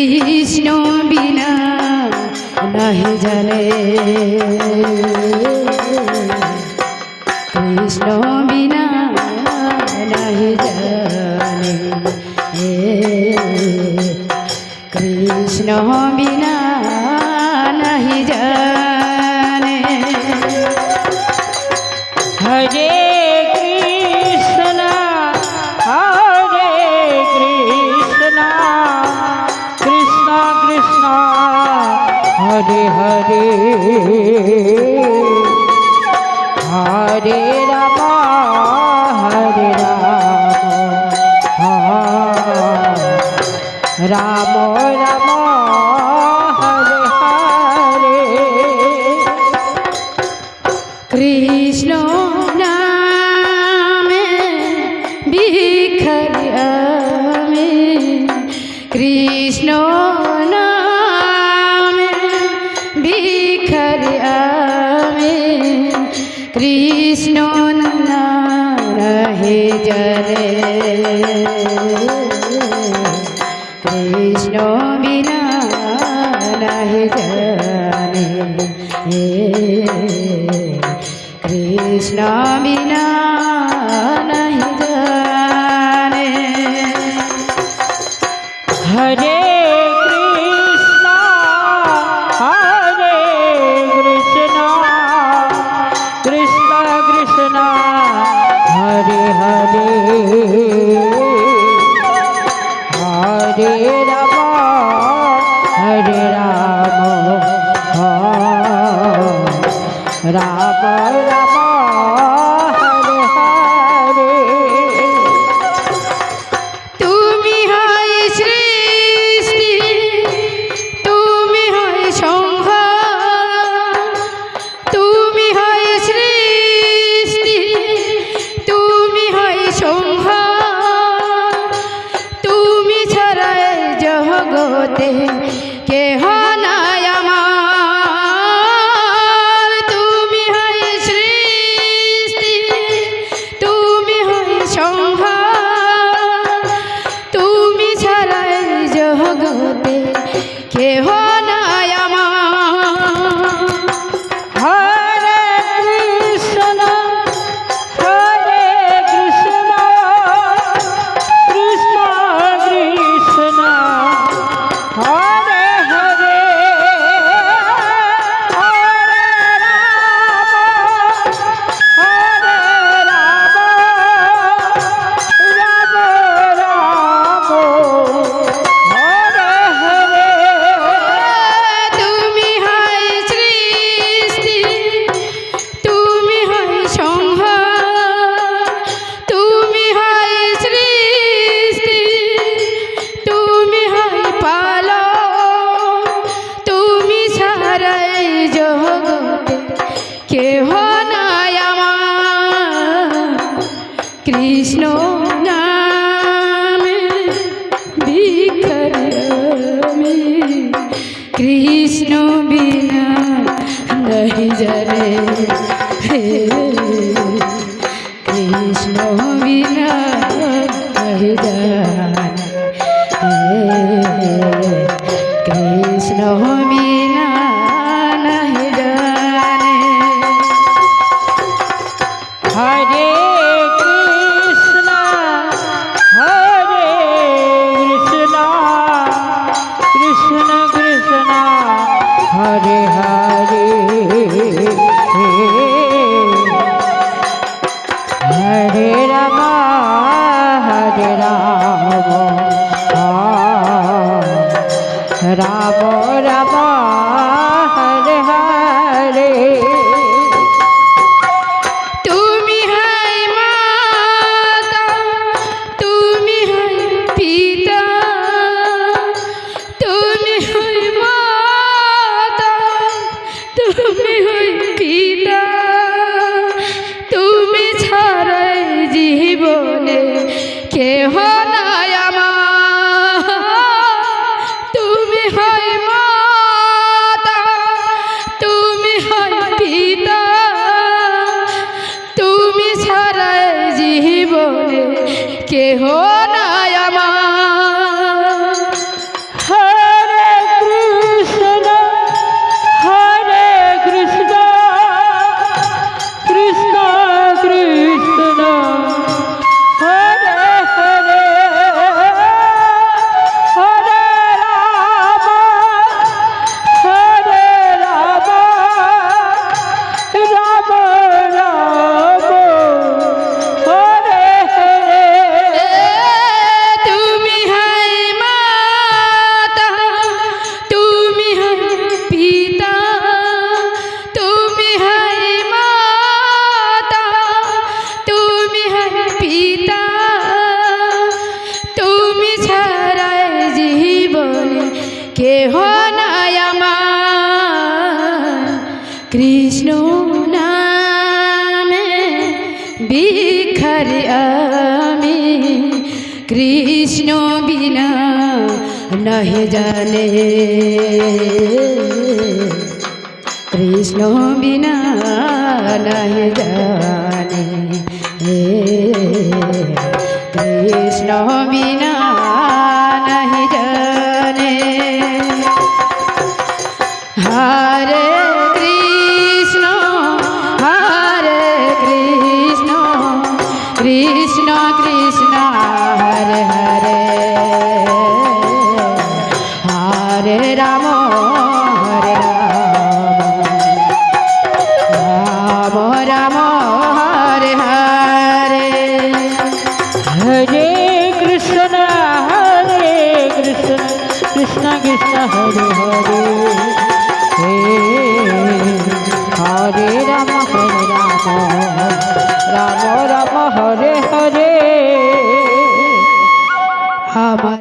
কৃষ্ণ বিনা নাহি জানে, কৃষ্ণ বিনা নাহি জানে, কৃষ্ণ বিনা নাহি জানে। হরে কৃষ্ণ হরে কৃষ্ণ কৃষ্ণ কৃষ্ণ হরে হরে, হরে রাম হরে রাম, রাম রাম হরে হরে। কৃষ্ণ নামে বিখরি আমি, কৃষ্ণ নামে বিখরি আমি, কৃষ্ণ না রহে জলে, কৃষ্ণ বিনা নাহি জানে, কৃষ্ণ বিনা নাহি জানে। হরে কৃষ্ণ হরে কৃষ্ণ কৃষ্ণ কৃষ্ণ হরে হরে, হরে রাম হরে রাম, রাম রাম হরে হরে। তুমি হয় সৃষ্টি, তুমি হয় সংহার, তুমি হয় সৃষ্টি, তুমি হয় সংহার, তুমি ছাড়া এই জগতে কেহ নাই আমার, তুমি হয় সৃষ্টি, তুমি হয় সংহার, তুমি ছাড়া এই জগতে কেহ নাই আমার। হরে কৃষ্ণ হরে কৃষ্ণ কৃষ্ণ কৃষ্ণ হরে হরে, হরে রাম রাম রাম হরে হরে। তুমি হয় সৃষ্টি, তুমি হয় সংহার, তুমি হয় সৃষ্টি, তুমি হয় পালক, তুমি ছাড়া এই জগতে কেহ নাই আমার। কৃষ্ণ নামে বিখরি আমি, কৃষ্ণ বিনা নাহি জানে, কৃষ্ণ বিনা নাহি জানে, কৃষ্ণ বিনা নাহি জানে। হরে কৃষ্ণ হরে কৃষ্ণ কৃষ্ণ কৃষ্ণ হরে হরে, হরে রাম হরে রাম, রাম রাম হরে হরে। তুমি হয় মাতা, তুমি হয় পিতা, তুমি হয় মাতা, তুমি হয় পিতা, তুমি ছাড়া এই জীবনে কেহ নাই আমার। তুমি হয় মাতা, তুমি হয় পিতা, তুমি ছাড়া এই জীবনে কেহ নাই আমার। কেহ নাই আমার কৃষ্ণ নামে ভিখারি আমি কৃষ্ণ বিনা নহে জানে কৃষ্ণ বিনা নহে জানে কৃষ্ণ বিনা নহে জানে হরে কৃষ্ণ কৃষ্ণ কৃষ্ণ হরে হরে হরে রাম রাম রাম হরে হরে হরে কৃষ্ণ কৃষ্ণ কৃষ্ণ হরে হরে হরে রাম রাম রাম হরে হরে আমার